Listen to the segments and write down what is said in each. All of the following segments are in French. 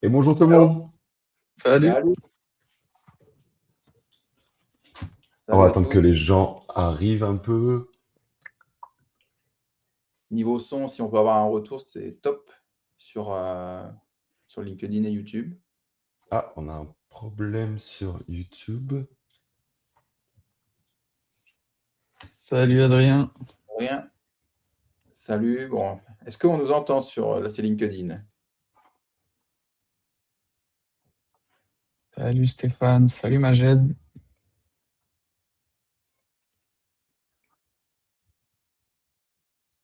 Et bonjour tout le Alors, monde. Salut. salut, On va salut à attendre tous. que les gens arrivent un peu. Niveau son, si on peut avoir un retour, c'est top sur, sur LinkedIn et YouTube. Ah, on a un problème sur YouTube. Salut Adrien. Rien. Salut. Bon, est-ce qu'on nous entend sur là, c'est LinkedIn? Salut Stéphane. Salut Majed.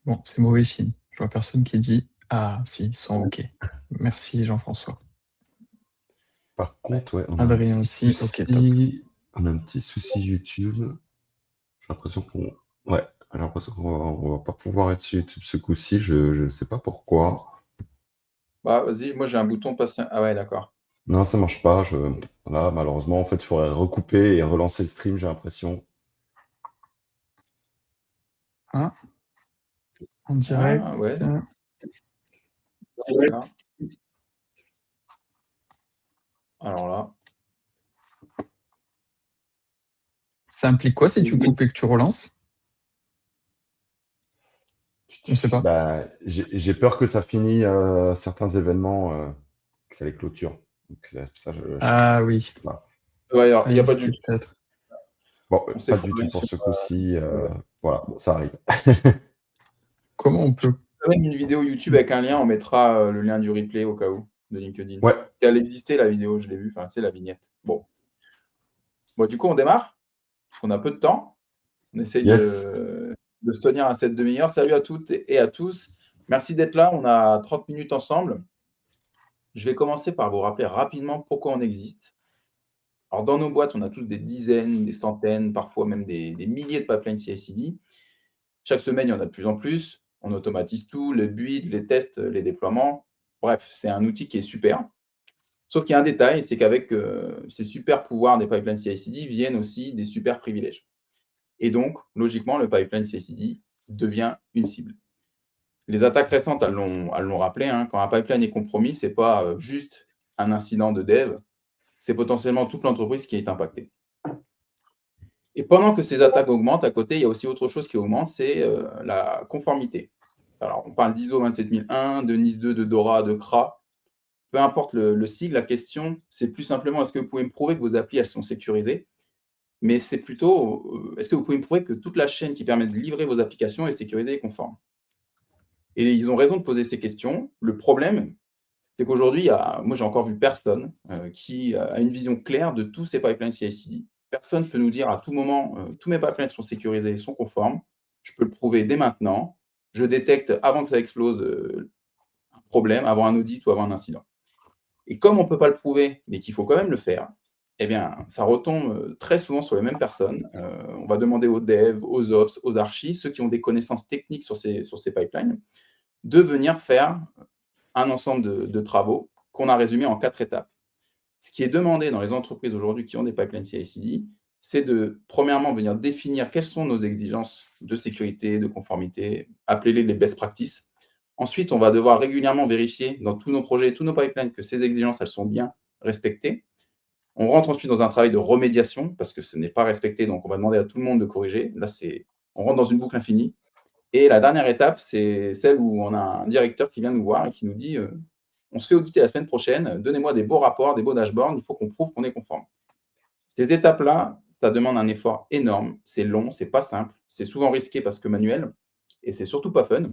Bon, c'est mauvais signe. Je vois personne qui dit ah si, ils sont OK. Merci Jean-François. Par contre, ouais, on a un Adrien petit aussi. souci. OK, top. On a un petit souci YouTube. J'ai l'impression qu'on, ouais, j'ai l'impression qu'on va pas pouvoir être sur YouTube ce coup-ci. Je ne sais pas pourquoi. Bah, vas-y, moi j'ai un bouton passer. Ah ouais, d'accord. Non, ça marche pas. Là, malheureusement, en fait, il faudrait recouper et relancer le stream. J'ai l'impression. Ah, en direct. Ah ouais, d'accord. Alors là, Ça implique quoi si tu coupes et que tu relances? On sait pas. Bah, j'ai peur que ça finisse certains événements, que ça les clôture. Donc, c'est pour ça que Ah oui. voilà. ouais, alors, À il n'y a pas du éviter tout. peut-être. Bon, On s'est pas du tout formé pour sur ce coup-ci. ouais. Voilà, bon, ça arrive. Comment on peut. Quand même une vidéo YouTube avec un lien, on mettra le lien du replay au cas où, de LinkedIn. Ouais, Elle existait la vidéo, je l'ai vue, enfin c'est la vignette. Bon. Bon, du coup, on démarre, parce qu'on a peu de temps. On essaye yes. de se tenir à cette demi-heure. Salut à toutes et à tous. Merci d'être là. On a 30 minutes ensemble. Je vais commencer par vous rappeler rapidement pourquoi on existe. Alors, dans nos boîtes, on a tous des dizaines, des centaines, parfois même des milliers de pipelines CI/CD. Chaque semaine, il y en a de plus en plus. On automatise tout, le build, les tests, les déploiements. Bref, c'est un outil qui est super. Sauf qu'il y a un détail, c'est qu'avec ces super pouvoirs des pipelines CI/CD viennent aussi des super privilèges. Et donc, logiquement, le pipeline CI/CD devient une cible. Les attaques récentes, elles l'ont rappelé, hein, quand un pipeline est compromis, ce n'est pas juste un incident de dev, c'est potentiellement toute l'entreprise qui est impactée. Et pendant que ces attaques augmentent, à côté, il y a aussi autre chose qui augmente, c'est la conformité. Alors, on parle d'ISO 27001, de NIS2, de DORA, de CRA. Peu importe le sigle, la question, c'est plus simplement est-ce que vous pouvez me prouver que vos applis, elles sont sécurisées? Mais c'est plutôt, est-ce que vous pouvez me prouver que toute la chaîne qui permet de livrer vos applications est sécurisée et conforme? Et ils ont raison de poser ces questions. Le problème, c'est qu'aujourd'hui, moi, j'ai encore vu personne qui a une vision claire de tous ces pipelines CI/CD. Personne ne peut nous dire à tout moment, tous mes pipelines sont sécurisés, sont conformes. Je peux le prouver dès maintenant. Je détecte avant que ça explose un problème, avant un audit ou avant un incident. Et comme on ne peut pas le prouver, mais qu'il faut quand même le faire, eh bien, ça retombe très souvent sur les mêmes personnes. On va demander aux devs, aux ops, aux archis, ceux qui ont des connaissances techniques sur ces pipelines, de venir faire un ensemble de travaux qu'on a résumés en 4 étapes. Ce qui est demandé dans les entreprises aujourd'hui qui ont des pipelines CI/CD, c'est de, premièrement, venir définir quelles sont nos exigences de sécurité, de conformité, appelez-les les best practices. Ensuite, on va devoir régulièrement vérifier dans tous nos projets, tous nos pipelines, que ces exigences, elles sont bien respectées. On rentre ensuite dans un travail de remédiation, parce que ce n'est pas respecté, donc on va demander à tout le monde de corriger. Là, on rentre dans une boucle infinie. Et la dernière étape, c'est celle où on a un directeur qui vient nous voir et qui nous dit on se fait auditer la semaine prochaine, donnez-moi des beaux rapports, des beaux dashboards, il faut qu'on prouve qu'on est conforme. Cette étape-là, ça demande un effort énorme, c'est long, c'est pas simple, c'est souvent risqué parce que manuel, et c'est surtout pas fun,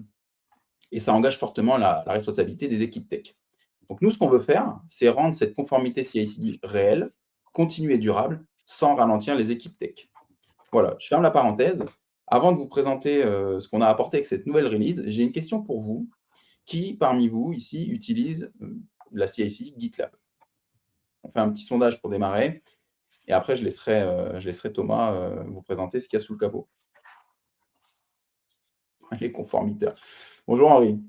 et ça engage fortement la responsabilité des équipes tech. Donc nous, ce qu'on veut faire, c'est rendre cette conformité CI/CD réelle, continue et durable, sans ralentir les équipes tech. Voilà, je ferme la parenthèse. Avant de vous présenter ce qu'on a apporté avec cette nouvelle release, j'ai une question pour vous. Qui, parmi vous, ici, utilise la CI/CD GitLab? On fait un petit sondage pour démarrer, et après, je laisserai Thomas vous présenter ce qu'il y a sous le capot. Les conformiteurs. Bonjour Henri.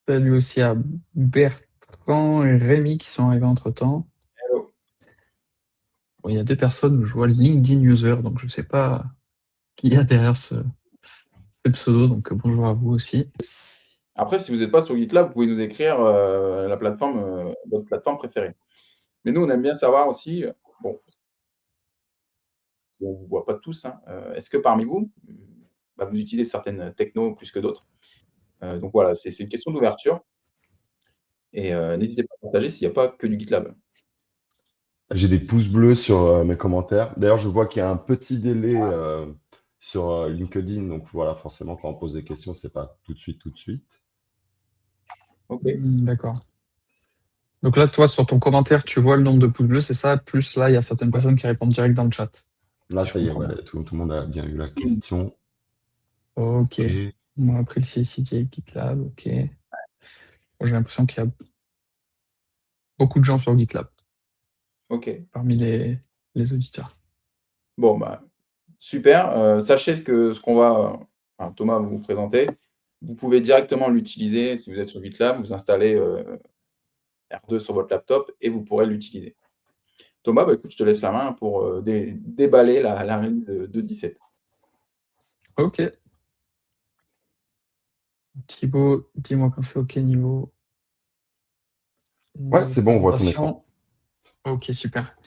Salut aussi à Bertrand et Rémi qui sont arrivés entre-temps. Hello. Bon, il y a 2 personnes où je vois LinkedIn user, donc je ne sais pas qui y a derrière ces pseudos, donc bonjour à vous aussi. Après, si vous n'êtes pas sur GitLab, vous pouvez nous écrire votre plateforme préférée. Mais nous, on aime bien savoir aussi, bon, on ne vous voit pas tous, hein, est-ce que parmi vous, vous utilisez certaines technos plus que d'autres? Donc voilà, c'est une question d'ouverture et n'hésitez pas à partager s'il n'y a pas que du GitLab. J'ai des pouces bleus sur mes commentaires. D'ailleurs, je vois qu'il y a un petit délai sur LinkedIn. Donc voilà, forcément, quand on pose des questions, c'est pas tout de suite, tout de suite. OK. D'accord. Donc là, toi, sur ton commentaire, tu vois le nombre de pouces bleus, c'est ça? Plus là, il y a certaines personnes qui répondent direct dans le chat. Là, Si je ça y est, comprends ouais, bien. tout le monde a bien eu la question. Ok. Ok. Moi, après le CI/CD, GitLab, ok. Moi, j'ai l'impression qu'il y a beaucoup de gens sur GitLab OK. parmi les auditeurs. Bon, super. Sachez que Thomas va vous présenter, vous pouvez directement l'utiliser si vous êtes sur GitLab, vous installez R2 sur votre laptop et vous pourrez l'utiliser. Thomas, écoute, je te laisse la main pour déballer la release de 17. Ok. Thibaut, dis-moi quand c'est ok niveau Ouais, c'est bon, on voit ton écran. présentation. Ok, super.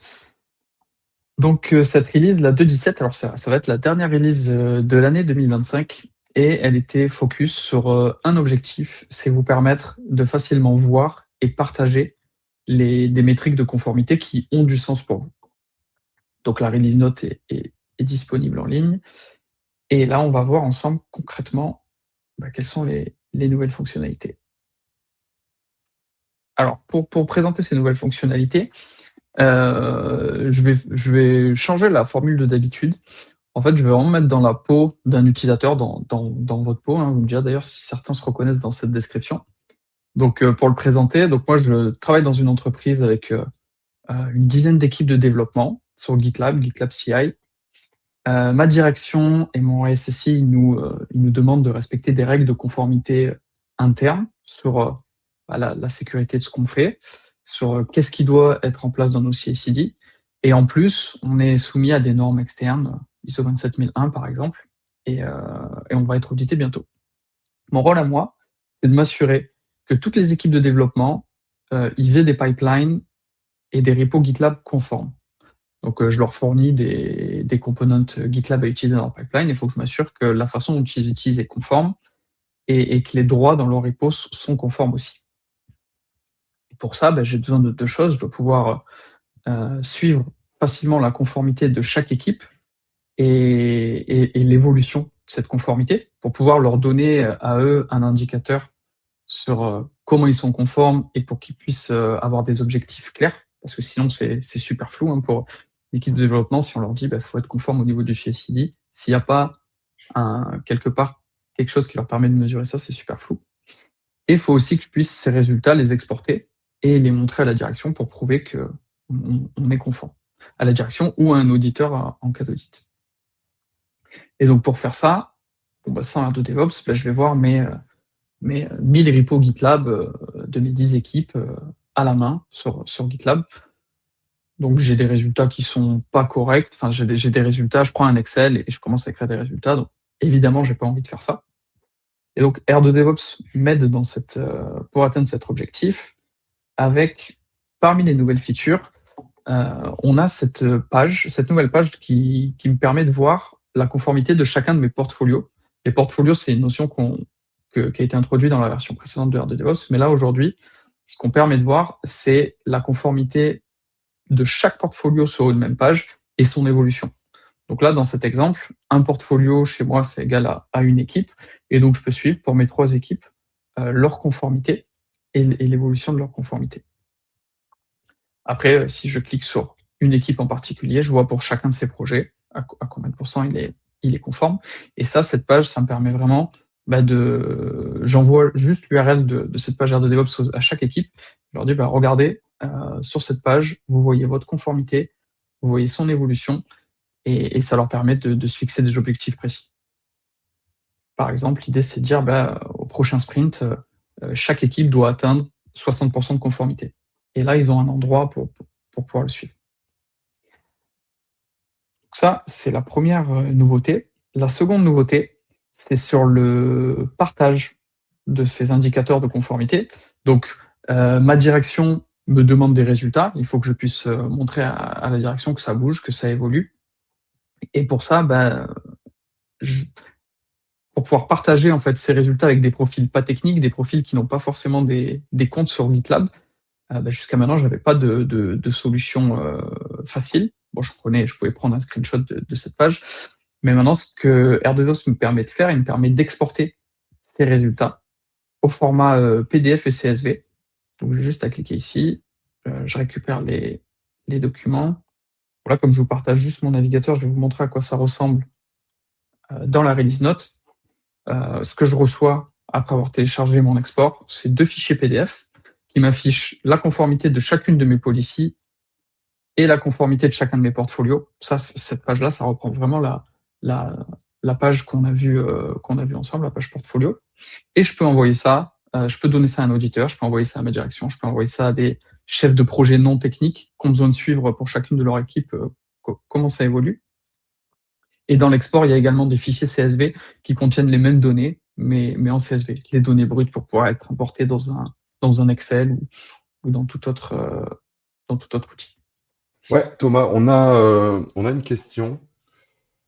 Donc cette release, la 2.17, alors ça va être la dernière release de l'année 2025 et elle était focus sur un objectif, c'est vous permettre de facilement voir et partager des métriques de conformité qui ont du sens pour vous. Donc la release note est disponible en ligne et là on va voir ensemble concrètement quelles sont les nouvelles fonctionnalités. Alors pour présenter ces nouvelles fonctionnalités, je vais changer la formule de d'habitude. En fait, je vais vraiment me mettre dans la peau d'un utilisateur, dans votre peau, hein. Vous me direz d'ailleurs si certains se reconnaissent dans cette description. Donc, pour le présenter, donc moi, je travaille dans une entreprise avec une dizaine d'équipes de développement sur GitLab CI. Ma direction et mon RSSI, ils nous demandent de respecter des règles de conformité internes sur la sécurité de ce qu'on fait, sur qu'est-ce qui doit être en place dans nos CI/CD. Et en plus, on est soumis à des normes externes, ISO 27001 par exemple, et on va être audité bientôt. Mon rôle à moi, c'est de m'assurer que toutes les équipes de développement, ils aient des pipelines et des repos GitLab conformes. Donc, je leur fournis des components GitLab à utiliser dans leur pipeline. Il faut que je m'assure que la façon dont ils les utilisent est conforme et que les droits dans leur repo sont conformes aussi. Et pour ça, j'ai besoin de deux choses. Je dois pouvoir suivre facilement la conformité de chaque équipe et l'évolution de cette conformité pour pouvoir leur donner à eux un indicateur sur comment ils sont conformes et pour qu'ils puissent avoir des objectifs clairs. Parce que sinon, c'est super flou hein, pour l'équipe de développement. Si on leur dit faut être conforme au niveau du CI/CD, s'il n'y a pas quelque part quelque chose qui leur permet de mesurer ça, c'est super flou. Et il faut aussi que je puisse ces résultats les exporter et les montrer à la direction pour prouver qu'on est conforme à la direction ou à un auditeur en cas d'audit. Et donc pour faire ça, sans R2 DevOps, je vais voir mes 1000 repos GitLab de mes 10 équipes à la main sur GitLab. Donc j'ai des résultats qui sont pas corrects. Enfin, j'ai des résultats, je prends un Excel et je commence à écrire des résultats. Donc évidemment, j'ai pas envie de faire ça. Et donc R2 DevOps m'aide pour atteindre cet objectif avec, parmi les nouvelles features, on a cette nouvelle page qui me permet de voir la conformité de chacun de mes portfolios. Les portfolios, c'est une notion qui a été introduite dans la version précédente de R2 DevOps, mais là, aujourd'hui, ce qu'on permet de voir, c'est la conformité de chaque portfolio sur une même page et son évolution. Donc là, dans cet exemple, un portfolio chez moi, c'est égal à une équipe, et donc je peux suivre pour mes 3 équipes leur conformité et l'évolution de leur conformité. Après, si je clique sur une équipe en particulier, je vois pour chacun de ces projets à combien de pourcents il est conforme. Et ça, cette page, ça me permet vraiment j'envoie juste l'URL de cette page R2 DevOps à chaque équipe. Je leur dis, regardez, sur cette page, vous voyez votre conformité, vous voyez son évolution, et ça leur permet de se fixer des objectifs précis. Par exemple, l'idée, c'est de dire, au prochain sprint, chaque équipe doit atteindre 60% de conformité. Et là, ils ont un endroit pour pouvoir le suivre. Donc ça, c'est la première nouveauté. La seconde nouveauté, c'est sur le partage de ces indicateurs de conformité. Donc, ma direction me demande des résultats. Il faut que je puisse montrer à la direction que ça bouge, que ça évolue. Et pour ça, pour pouvoir partager en fait ces résultats avec des profils pas techniques, des profils qui n'ont pas forcément des comptes sur GitLab, jusqu'à maintenant, je n'avais pas de solution facile. Bon, je pouvais prendre un screenshot de cette page, mais maintenant, ce que R2DevOps me permet de faire, il me permet d'exporter ces résultats au format PDF et CSV. Donc, j'ai juste à cliquer ici, je récupère les documents. Voilà, comme je vous partage juste mon navigateur, je vais vous montrer à quoi ça ressemble dans la release note. Ce que je reçois après avoir téléchargé mon export, c'est 2 fichiers PDF qui m'affichent la conformité de chacune de mes policies et la conformité de chacun de mes portfolios. Ça, cette page-là, ça reprend vraiment la page qu'on a vue ensemble, la page portfolio. Et je peux envoyer ça, je peux donner ça à un auditeur, je peux envoyer ça à ma direction, je peux envoyer ça à des chefs de projet non techniques qui ont besoin de suivre pour chacune de leur équipe comment ça évolue. Et dans l'export, il y a également des fichiers CSV qui contiennent les mêmes données, mais en CSV, les données brutes pour pouvoir être importées dans un Excel ou dans tout autre outil. Ouais, Thomas, on a une question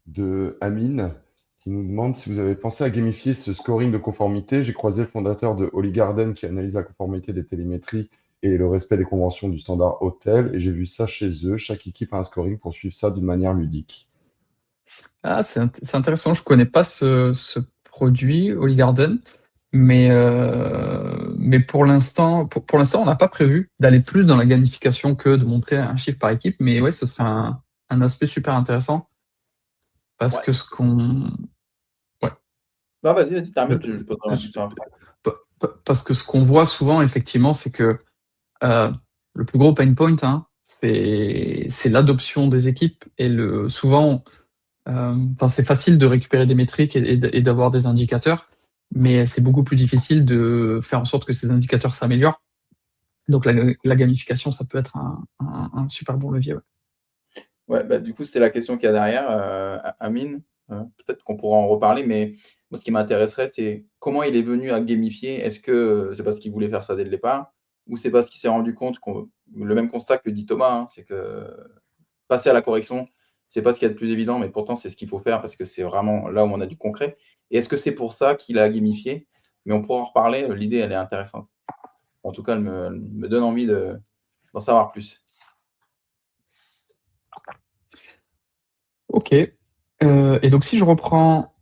de Amine qui nous demande si vous avez pensé à gamifier ce scoring de conformité. J'ai croisé le fondateur de Holy Garden qui analyse la conformité des télémétries et le respect des conventions du standard hôtel, et j'ai vu ça chez eux. Chaque équipe a un scoring pour suivre ça d'une manière ludique. Ah, c'est intéressant. Je connais pas ce produit, Holy Garden, mais pour l'instant, on n'a pas prévu d'aller plus dans la gamification que de montrer un chiffre par équipe. Mais ouais, ce serait un aspect super intéressant parce que ce qu'on... Non, vas-y, termine, je poserai ma question après. Parce que ce qu'on voit souvent, effectivement, c'est que le plus gros pain point, c'est l'adoption des équipes. Et souvent, c'est facile de récupérer des métriques et d'avoir des indicateurs, mais c'est beaucoup plus difficile de faire en sorte que ces indicateurs s'améliorent. Donc la gamification, ça peut être un super bon levier. Ouais, du coup, c'était la question qu'il y a derrière, Amine. Peut-être qu'on pourra en reparler, mais moi, ce qui m'intéresserait, c'est comment il est venu à gamifier. Est-ce que c'est parce qu'il voulait faire ça dès le départ, ou c'est parce qu'il s'est rendu compte le même constat que dit Thomas, c'est que passer à la correction, c'est pas ce qu'il y a de plus évident, mais pourtant, c'est ce qu'il faut faire parce que c'est vraiment là où on a du concret. Et est-ce que c'est pour ça qu'il a gamifié? Mais on pourra en reparler. L'idée, elle est intéressante. En tout cas, elle me donne envie d'en savoir plus. Ok. Et donc, si je reprends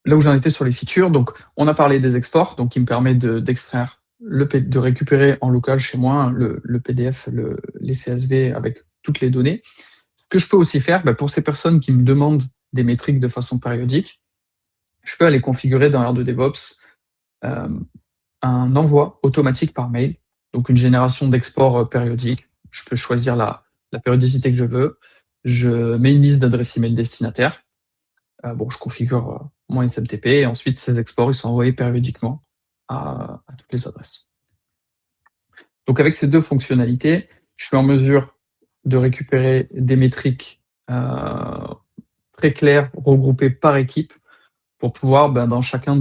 là où j'en étais sur les features, donc on a parlé des exports, donc qui me permet d'extraire de récupérer en local chez moi le PDF, les CSV avec toutes les données. Ce que je peux aussi faire, pour ces personnes qui me demandent des métriques de façon périodique, je peux aller configurer dans R2DevOps un envoi automatique par mail, donc une génération d'exports périodiques. Je peux choisir la périodicité que je veux. Je mets une liste d'adresses email destinataires. Je configure mon SMTP et ensuite ces exports ils sont envoyés périodiquement à toutes les adresses. Donc avec ces deux fonctionnalités, je suis en mesure de récupérer des métriques très claires, regroupées par équipe, pour pouvoir, dans chacun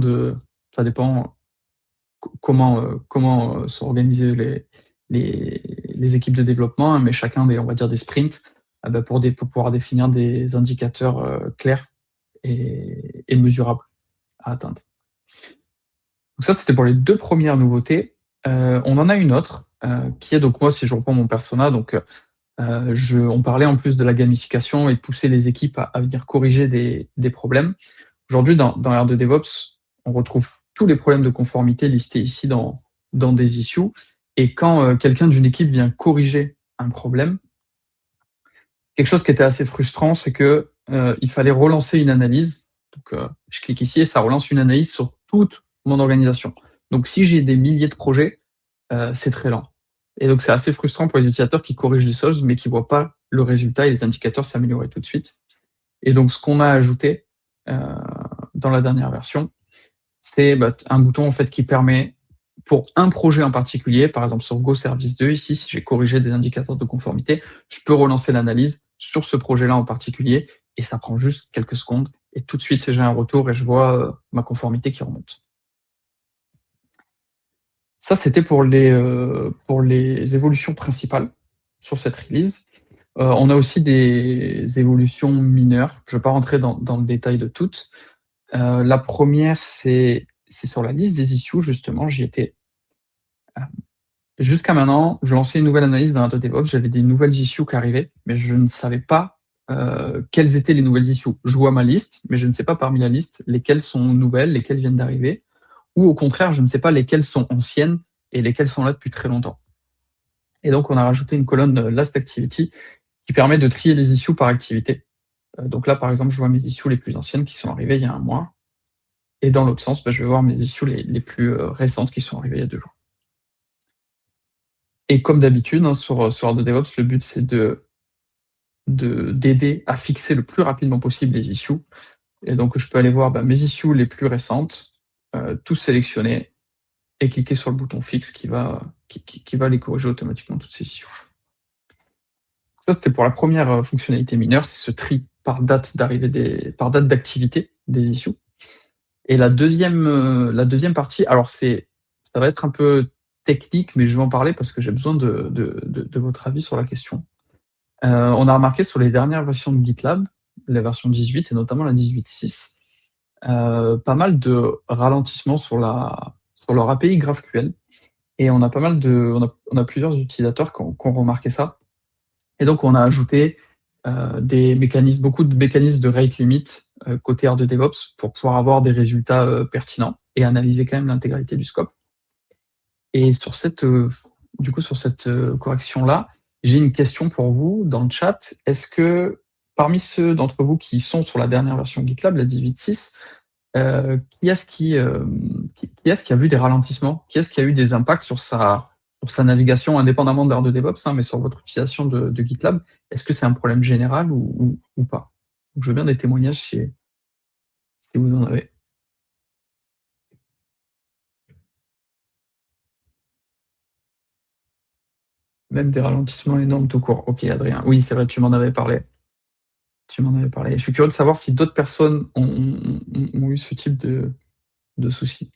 ça dépend comment sont organisées les équipes de développement, mais chacun on va dire des sprints, pour pouvoir définir des indicateurs clairs et mesurables à atteindre. Donc ça, c'était pour les deux premières nouveautés. On en a une autre, qui est, donc moi, si je reprends mon persona, donc on parlait en plus de la gamification et de pousser les équipes à venir corriger des problèmes. Aujourd'hui, dans R2DevOps, on retrouve tous les problèmes de conformité listés ici dans des issues. Et quand quelqu'un d'une équipe vient corriger un problème, quelque chose qui était assez frustrant, c'est que il fallait relancer une analyse. Donc, je clique ici et ça relance une analyse sur toute mon organisation. Donc, si j'ai des milliers de projets, c'est très lent. Et donc, c'est assez frustrant pour les utilisateurs qui corrigent des choses, mais qui ne voient pas le résultat et les indicateurs s'améliorer tout de suite. Et donc, ce qu'on a ajouté dans la dernière version, c'est un bouton en fait qui permet, pour un projet en particulier, par exemple sur Go Service 2, ici, si j'ai corrigé des indicateurs de conformité, je peux relancer l'analyse sur ce projet-là en particulier et ça prend juste quelques secondes. Et tout de suite, j'ai un retour et je vois ma conformité qui remonte. Ça, c'était pour les évolutions principales sur cette release. On a aussi des évolutions mineures. Je ne vais pas rentrer dans le détail de toutes. La première, c'est sur la liste des issues, justement, j'y étais. Jusqu'à maintenant, je lançais une nouvelle analyse dans AutoDevOps, j'avais des nouvelles issues qui arrivaient, mais je ne savais pas quelles étaient les nouvelles issues. Je vois ma liste, mais je ne sais pas parmi la liste lesquelles sont nouvelles, lesquelles viennent d'arriver, ou au contraire, je ne sais pas lesquelles sont anciennes et lesquelles sont là depuis très longtemps. Et donc, on a rajouté une colonne Last Activity qui permet de trier les issues par activité. Donc là, par exemple, je vois mes issues les plus anciennes qui sont arrivées il y a un mois. Et dans l'autre sens, je vais voir mes issues les plus récentes qui sont arrivées il y a 2 jours. Et comme d'habitude, sur Ardent DevOps, le but, c'est d'aider à fixer le plus rapidement possible les issues. Et donc, je peux aller voir mes issues les plus récentes, tout sélectionner, et cliquer sur le bouton fixe qui va les corriger automatiquement, toutes ces issues. Ça, c'était pour la première fonctionnalité mineure, c'est ce tri par date d'activité des issues. Et la deuxième partie, alors ça va être un peu technique, mais je vais en parler parce que j'ai besoin de votre avis sur la question. On a remarqué sur les dernières versions de GitLab, la version 18 et notamment la 18.6, pas mal de ralentissements sur leur API GraphQL. Et on a plusieurs utilisateurs qui ont remarqué ça. Et donc, on a ajouté beaucoup de mécanismes de rate limit côté Ardent DevOps pour pouvoir avoir des résultats pertinents et analyser quand même l'intégralité du scope. Et sur cette correction-là, j'ai une question pour vous dans le chat. Est-ce que parmi ceux d'entre vous qui sont sur la dernière version GitLab, la 18.6, qui est-ce qui a vu des ralentissements? Qui est-ce qui a eu des impacts sur sa navigation, indépendamment d'Ardent DevOps, mais sur votre utilisation de GitLab? Est-ce que c'est un problème général ou pas? Donc, je veux bien des témoignages si vous en avez. Même des ralentissements énormes tout court. Ok, Adrien. Oui, c'est vrai, tu m'en avais parlé. Je suis curieux de savoir si d'autres personnes ont eu ce type de soucis.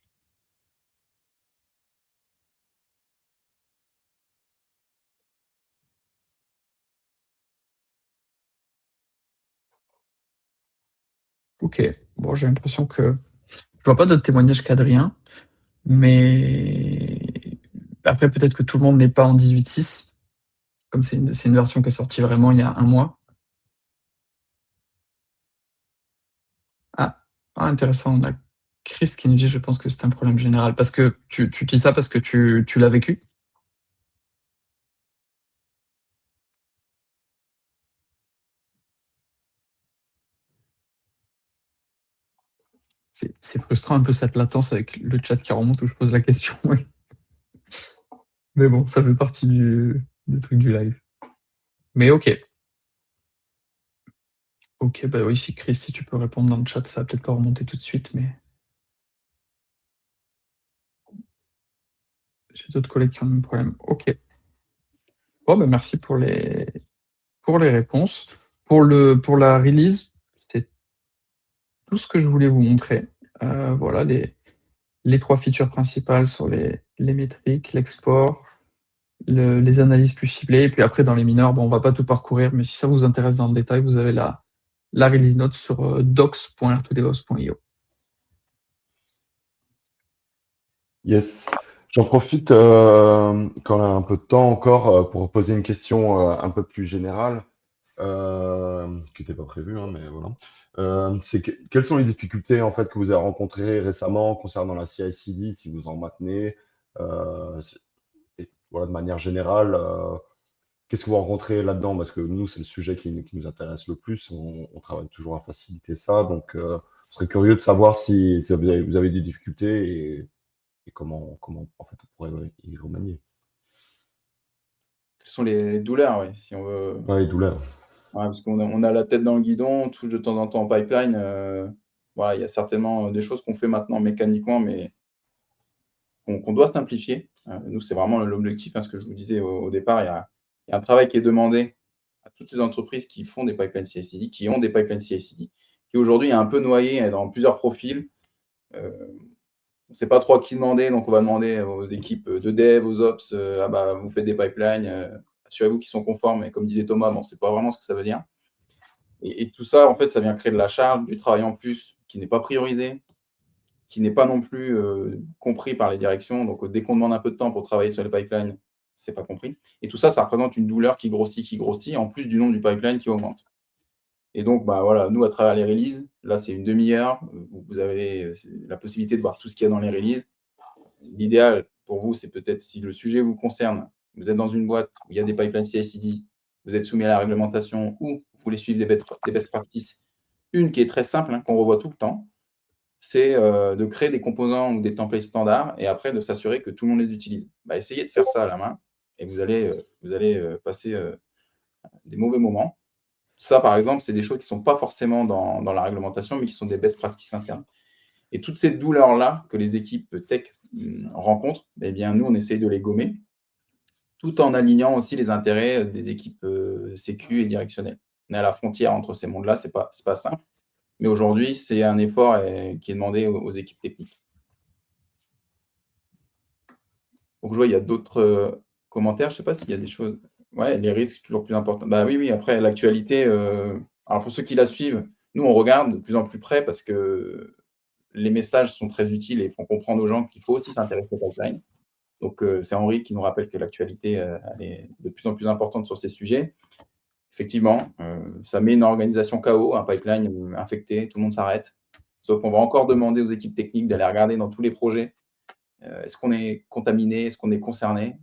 Ok, bon, j'ai l'impression que je vois pas d'autres témoignages qu'Adrien, mais après, peut-être que tout le monde n'est pas en 18.6, comme c'est une version qui est sortie vraiment il y a un mois. Ah, intéressant, on a Chris qui nous dit, je pense que c'est un problème général. Parce que tu dis ça parce que tu l'as vécu? C'est frustrant un peu cette latence avec le chat qui remonte où je pose la question. Oui. Mais bon, ça fait partie du truc du live. Mais ok. Ok, bah oui, si Chris, si tu peux répondre dans le chat, ça va peut-être pas remonter tout de suite, mais j'ai d'autres collègues qui ont le même problème. Ok. Bon, bah merci pour les réponses. Pour la release, c'est tout ce que je voulais vous montrer. Voilà les 3 features principales sur les métriques, l'export, les analyses plus ciblées, et puis après dans les mineurs, on va pas tout parcourir, mais si ça vous intéresse dans le détail, vous avez la release note sur docs.r2devops.io. Yes. J'en profite quand on a un peu de temps encore pour poser une question un peu plus générale, qui n'était pas prévue, hein, mais voilà. Quelles sont les difficultés en fait que vous avez rencontrées récemment concernant la CI/CD, si vous en maintenez, et voilà, de manière générale, qu'est-ce que vous rencontrez là-dedans? Parce que nous, c'est le sujet qui nous intéresse le plus. On travaille toujours à faciliter ça, donc on serait curieux de savoir si vous avez des difficultés et comment en fait on pourrait y remanier. Quelles sont les douleurs, oui, si on veut. Ouais, les douleurs. Ouais, parce qu'on a la tête dans le guidon, on touche de temps en temps en pipeline. Voilà, il y a certainement des choses qu'on fait maintenant mécaniquement, mais qu'on doit simplifier. Nous, c'est vraiment l'objectif, ce que je vous disais au départ. Il y a un travail qui est demandé à toutes ces entreprises qui font des pipelines CI/CD, qui ont des pipelines CI/CD, qui aujourd'hui est un peu noyé dans plusieurs profils. On ne sait pas trop à qui demander, donc on va demander aux équipes de dev, aux ops, vous faites des pipelines, assurez-vous qu'ils sont conformes. Et comme disait Thomas, on ne sait pas vraiment ce que ça veut dire. Et tout ça, en fait, ça vient créer de la charge, du travail en plus qui n'est pas priorisé, qui n'est pas non plus compris par les directions. Donc, dès qu'on demande un peu de temps pour travailler sur les pipelines, c'est pas compris. Et tout ça, ça représente une douleur qui grossit, en plus du nombre du pipeline qui augmente. Et donc, nous, à travers les releases, là, c'est une demi-heure où vous avez la possibilité de voir tout ce qu'il y a dans les releases. L'idéal pour vous, c'est peut-être, si le sujet vous concerne, vous êtes dans une boîte où il y a des pipelines CI/CD, vous êtes soumis à la réglementation ou vous voulez suivre des best practices. Une qui est très simple, qu'on revoit tout le temps, c'est de créer des composants ou des templates standards et après de s'assurer que tout le monde les utilise. Essayez de faire ça à la main et vous allez passer des mauvais moments. Ça, par exemple, c'est des choses qui ne sont pas forcément dans la réglementation, mais qui sont des best practices internes. Et toutes ces douleurs-là que les équipes tech rencontrent, nous, on essaye de les gommer, tout en alignant aussi les intérêts des équipes sécu et directionnelles. On est à la frontière entre ces mondes-là, c'est pas simple. Mais aujourd'hui, c'est un effort qui est demandé aux équipes techniques. Donc, je vois, il y a d'autres commentaires. Je ne sais pas s'il y a des choses. Ouais, les risques, toujours plus importants. Oui. Après, l'actualité, alors pour ceux qui la suivent, nous, on regarde de plus en plus près parce que les messages sont très utiles et font comprendre aux gens qu'il faut aussi s'intéresser au pipeline. Donc, c'est Henri qui nous rappelle que l'actualité elle est de plus en plus importante sur ces sujets. Effectivement, ça met une organisation KO, un pipeline infecté, tout le monde s'arrête. Sauf qu'on va encore demander aux équipes techniques d'aller regarder dans tous les projets est-ce qu'on est contaminé, est-ce qu'on est concerné.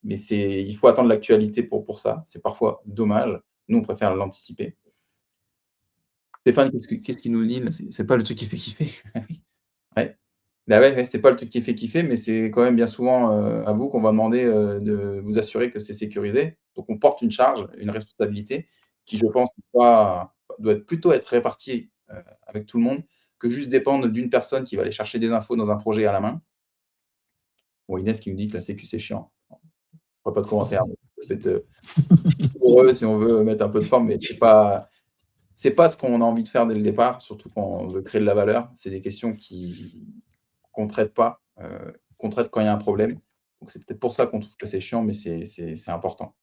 Mais il faut attendre l'actualité pour ça. C'est parfois dommage. Nous, on préfère l'anticiper. Stéphane, qu'est-ce qu'il nous dit là? C'est pas le truc qui fait kiffer. Ouais. C'est pas le truc qui fait kiffer, mais c'est quand même bien souvent à vous qu'on va demander de vous assurer que c'est sécurisé. Donc, on porte une charge, une responsabilité qui, je pense, doit plutôt être répartie avec tout le monde que juste dépendre d'une personne qui va aller chercher des infos dans un projet à la main. Bon, Inès qui nous dit que la sécu, c'est chiant. Je ne vois pas de commentaire. C'est heureux si on veut mettre un peu de forme, mais c'est pas ce qu'on a envie de faire dès le départ, surtout quand on veut créer de la valeur. C'est des questions qu'on ne traite pas, qu'on traite quand il y a un problème. Donc, c'est peut-être pour ça qu'on trouve que c'est chiant, mais c'est important.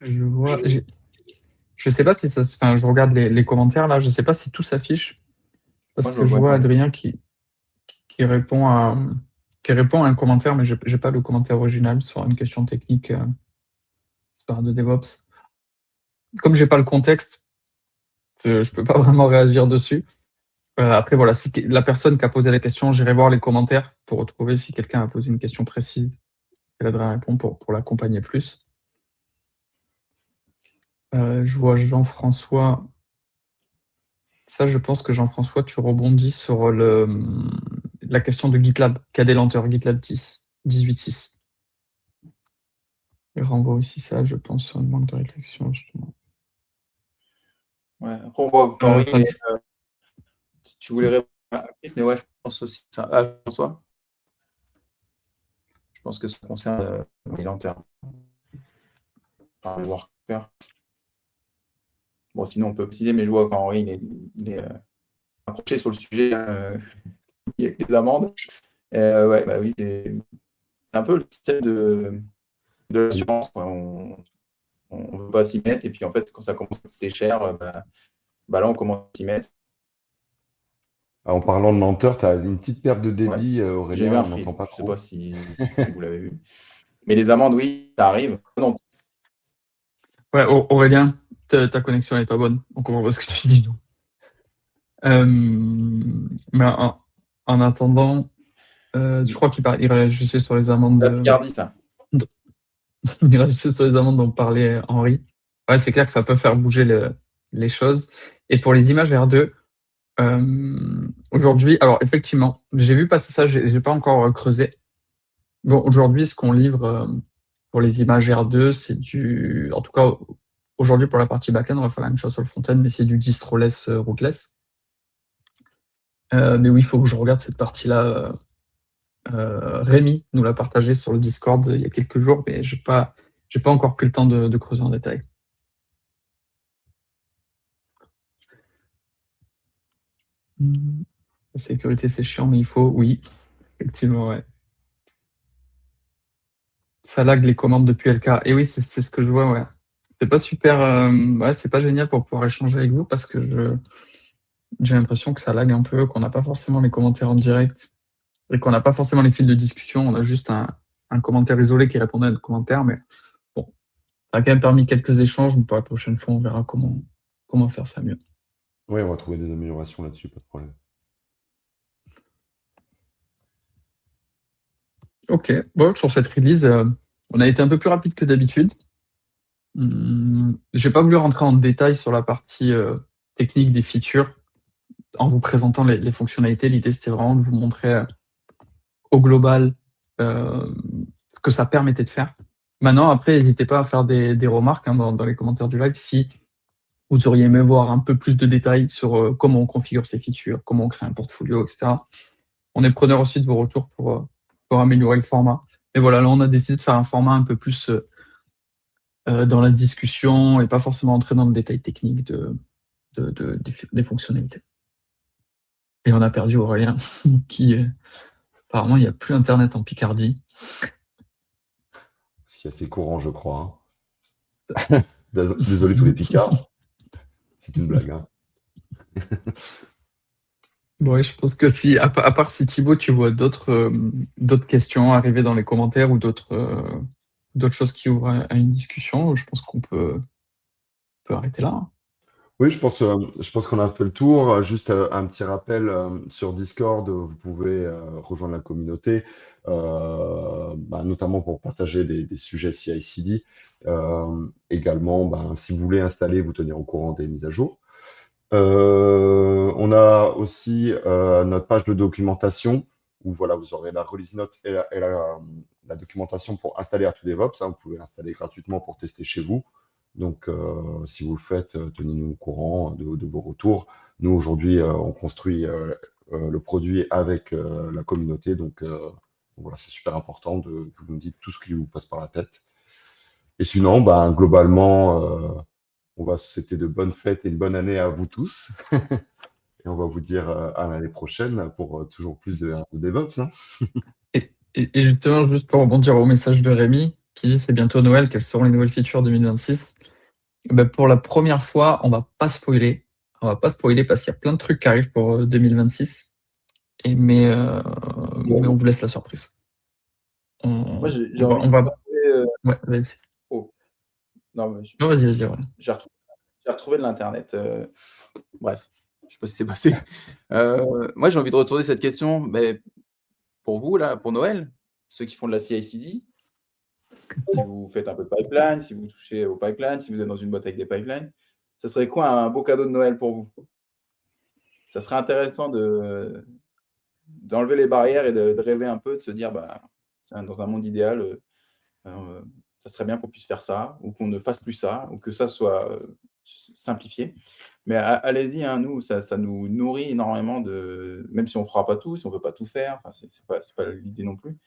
Je vois. Je sais pas si ça. Enfin, je regarde les commentaires là. Je sais pas si tout s'affiche parce que je vois Adrien qui répond à un commentaire, mais j'ai pas le commentaire original sur une question technique de DevOps. Comme j'ai pas le contexte, je peux pas vraiment réagir dessus. Après voilà, si la personne qui a posé la question, j'irai voir les commentaires pour retrouver si quelqu'un a posé une question précise. Elle aiderait à répondre pour l'accompagner plus. Je vois Jean-François. Ça, je pense que Jean-François, tu rebondis sur la question de GitLab, qui a des lenteurs, GitLab 18.6. Il renvoie aussi ça, je pense, sur une manque de réflexion, justement. Ouais, après, on voit Henri, tu voulais répondre à Chris, mais ouais, je pense aussi ça. François, je pense que ça concerne les lenteurs. Par le worker. Bon, sinon, on peut préciser, mais je vois qu'Henri, il est accroché sur le sujet avec les amendes. Oui, c'est un peu le système de l'assurance. On ne veut pas s'y mettre, et puis en fait, quand ça commence à coûter cher, là, on commence à s'y mettre. En parlant de lenteur, tu as une petite perte de débit, Aurélien. J'ai eu un freeze, je ne sais pas si vous l'avez vu. Mais les amendes, oui, ça arrive. Donc, ouais, Aurélien, ta connexion n'est pas bonne, donc on voit ce que tu dis. Mais en attendant, je crois qu'il réagissait sur les amendes. La Picardie, ça. Il réagissait sur les amendes dont parlait Henri. Ouais, c'est clair que ça peut faire bouger les choses. Et pour les images R2, aujourd'hui, alors effectivement, j'ai vu passer ça, j'ai pas encore creusé. Bon, aujourd'hui, ce qu'on livre pour les images R2, c'est en tout cas, aujourd'hui pour la partie back-end, on va faire la même chose sur le front-end, mais c'est du distroless, rootless. Mais oui, il faut que je regarde cette partie-là Rémi nous l'a partagé sur le Discord il y a quelques jours, mais j'ai pas encore pris le temps de creuser en détail. La sécurité, c'est chiant, mais il faut, oui, effectivement, ouais. Ça lag les commandes depuis LK. Et oui, c'est ce que je vois, ouais. C'est pas super, ouais, c'est pas génial pour pouvoir échanger avec vous parce que j'ai l'impression que ça lag un peu, qu'on n'a pas forcément les commentaires en direct et qu'on n'a pas forcément les fils de discussion. On a juste un commentaire isolé qui répondait à notre commentaire, mais bon, ça a quand même permis quelques échanges, mais pour la prochaine fois, on verra comment faire ça mieux. Oui, on va trouver des améliorations là-dessus, pas de problème. Ok, bon, sur cette release, on a été un peu plus rapide que d'habitude. J'ai pas voulu rentrer en détail sur la partie technique des features en vous présentant les fonctionnalités. L'idée, c'était vraiment de vous montrer au global ce que ça permettait de faire. Maintenant, après, n'hésitez pas à faire des remarques dans les commentaires du live si vous auriez aimé voir un peu plus de détails sur comment on configure ces features, comment on crée un portfolio, etc. On est preneur aussi de vos retours pour améliorer le format. Et voilà, là, on a décidé de faire un format un peu plus dans la discussion et pas forcément entrer dans le détail technique des fonctionnalités. Et on a perdu Aurélien, qui apparemment, il n'y a plus Internet en Picardie. Ce qui est assez courant, je crois. Hein. Désolé tous les Picards. C'est une blague. Hein. Bon, je pense que si, à part si Thibaut, tu vois d'autres questions arriver dans les commentaires ou d'autres choses qui ouvrent à une discussion, je pense qu'on peut arrêter là. Oui, je pense qu'on a fait le tour. Juste un petit rappel sur Discord, vous pouvez rejoindre la communauté, notamment pour partager des sujets CI/CD. Également, si vous voulez installer, vous tenir au courant des mises à jour. On a aussi notre page de documentation où voilà, vous aurez la release note et la documentation pour installer R2DevOps. Hein. Vous pouvez l'installer gratuitement pour tester chez vous. Donc, si vous le faites, tenez-nous au courant de vos retours. Nous, aujourd'hui, on construit le produit avec la communauté. Donc, voilà, c'est super important que vous nous dites tout ce qui vous passe par la tête. Et sinon, globalement, on va se souhaiter de bonnes fêtes et une bonne année à vous tous. Et on va vous dire à l'année prochaine pour toujours plus de DevOps. Hein. Et justement, juste pour rebondir au message de Rémi, qui dit c'est bientôt Noël, quelles seront les nouvelles features 2026 ? Pour la première fois, on va pas spoiler. On va pas spoiler parce qu'il y a plein de trucs qui arrivent pour 2026. Mais on vous laisse la surprise. Moi, j'ai on envie va... de Ouais, vas-y. Oh. Non, Non, vas-y. Ouais. J'ai retrouvé de l'Internet. Bref, je sais pas si c'est passé. Moi, j'ai envie de retourner cette question. Mais pour vous, là, pour Noël, ceux qui font de la CI/CD, si vous faites un peu de pipeline, si vous touchez au pipeline, si vous êtes dans une boîte avec des pipelines, ça serait quoi un beau cadeau de Noël pour vous? Ça serait intéressant d'enlever les barrières et de rêver un peu, de se dire, dans un monde idéal, ça serait bien qu'on puisse faire ça, ou qu'on ne fasse plus ça, ou que ça soit simplifié. Mais allez-y, hein, nous, ça nous nourrit énormément même si on ne fera pas tout, si on ne peut pas tout faire, c'est pas l'idée non plus.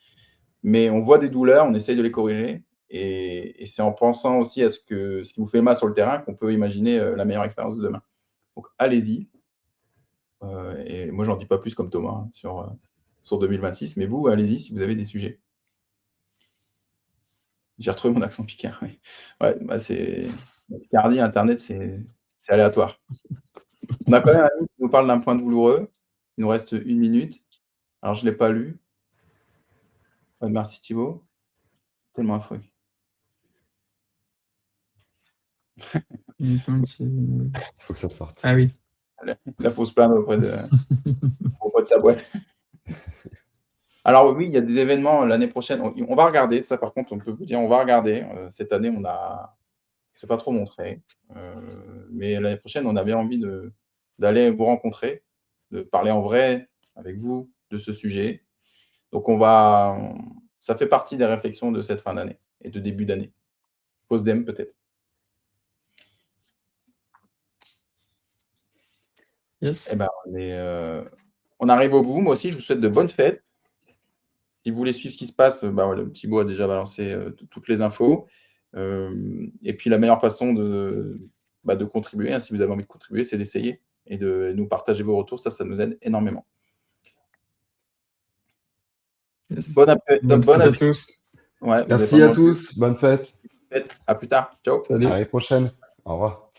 Mais on voit des douleurs, on essaye de les corriger. Et c'est en pensant aussi à ce qui vous fait mal sur le terrain qu'on peut imaginer la meilleure expérience de demain. Donc allez-y. Et moi, j'en dis pas plus comme Thomas hein, sur 2026. Mais vous, allez-y si vous avez des sujets. J'ai retrouvé mon accent picard. Oui. Ouais, c'est Picardie, Internet, c'est aléatoire. On a quand même un ami qui nous parle d'un point douloureux. Il nous reste 1 minute. Alors, je ne l'ai pas lu. Merci Thibaut. Tellement affreux. Il faut que ça sorte. Ah oui. La fausse plainte auprès de sa boîte. Alors oui, il y a des événements l'année prochaine. On va regarder. Ça, par contre, on peut vous dire, on va regarder. Cette année, c'est pas trop montré. Mais l'année prochaine, on a bien envie d'aller vous rencontrer, de parler en vrai avec vous de ce sujet. Donc ça fait partie des réflexions de cette fin d'année et de début d'année. Post-dem peut-être. Yes. On arrive au bout. Moi aussi, je vous souhaite de bonnes fêtes. Si vous voulez suivre ce qui se passe, voilà, Thibaut a déjà balancé toutes les infos. Et puis la meilleure façon de contribuer, si vous avez envie de contribuer, c'est d'essayer et de nous partager vos retours. Ça nous aide énormément. Yes. Bonne fête à tous. Ouais, Merci à tous. Bonne fête. À plus tard. Ciao. Salut. À l'année prochaine. Au revoir.